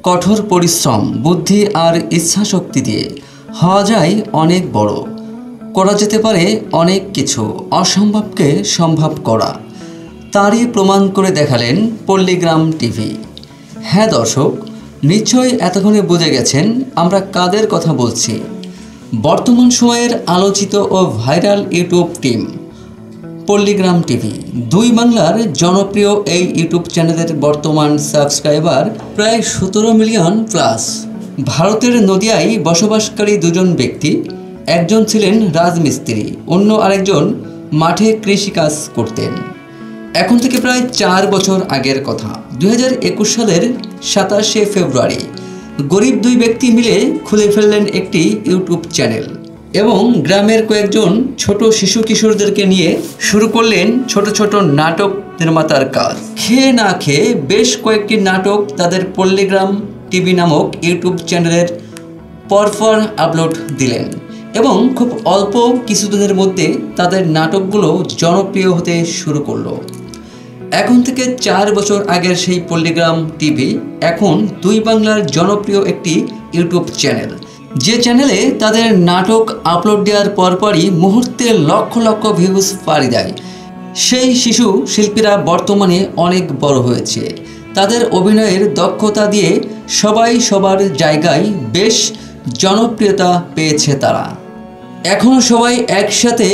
কঠোর পরিশ্রম, বুদ্ধি আর ইচ্ছাশক্তি দিয়ে হওয়া যায় অনেক বড়। করা যেতে পারে অনেক কিছু, অসম্ভবকে সম্ভব করা। তারই প্রমাণ করে দেখালেন পল্লীগ্রাম টিভি। হ্যাঁ দর্শক, নিশ্চয়ই এতক্ষণে বুঝে গেছেন আমরা কাদের কথা বলছি। বর্তমান সময়ের আলোচিত ও ভাইরাল ইউটিউব টিম পল্লীগ্রাম টিভি। দুই বাংলার জনপ্রিয় এই ইউটিউব চ্যানেলের বর্তমান সাবস্ক্রাইবার প্রায় 17 মিলিয়ন প্লাস। ভারতের নদিয়ায় বসবাসকারী দুজন ব্যক্তি, একজন ছিলেন রাজমিস্ত্রি, অন্য আরেকজন মাঠে কৃষিকাজ করতেন। এখন থেকে প্রায় 4 বছর আগের কথা, 2021 সালের 27শে ফেব্রুয়ারি গরিব দুই ব্যক্তি মিলে খুলে ফেললেন একটি ইউটিউব চ্যানেল এবং গ্রামের কয়েকজন ছোট শিশু কিশোরদেরকে নিয়ে শুরু করলেন ছোট ছোট নাটক নির্মাতার কাজ। খেয়ে না খেয়ে বেশ কয়েকটি নাটক তাদের পল্লীগ্রাম টিভি নামক ইউটিউব চ্যানেলের পরপর আপলোড দিলেন এবং খুব অল্প কিছুদিনের মধ্যে তাদের নাটকগুলো জনপ্রিয় হতে শুরু করলো। এখন থেকে 4 বছর আগের সেই পল্লীগ্রাম টিভি এখন দুই বাংলার জনপ্রিয় একটি ইউটিউব চ্যানেল, যে চ্যানেলে তাদের নাটক আপলোড দেওয়ার পরপরই মুহূর্তে লক্ষ লক্ষ ভিউজ পাড়ি দেয়। সেই শিশু শিল্পীরা বর্তমানে অনেক বড় হয়েছে। তাদের অভিনয়ের দক্ষতা দিয়ে সবাই সবার জায়গায় বেশ জনপ্রিয়তা পেয়েছে তারা। এখনও সবাই একসাথে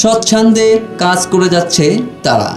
স্বচ্ছন্দে কাজ করে যাচ্ছে তারা।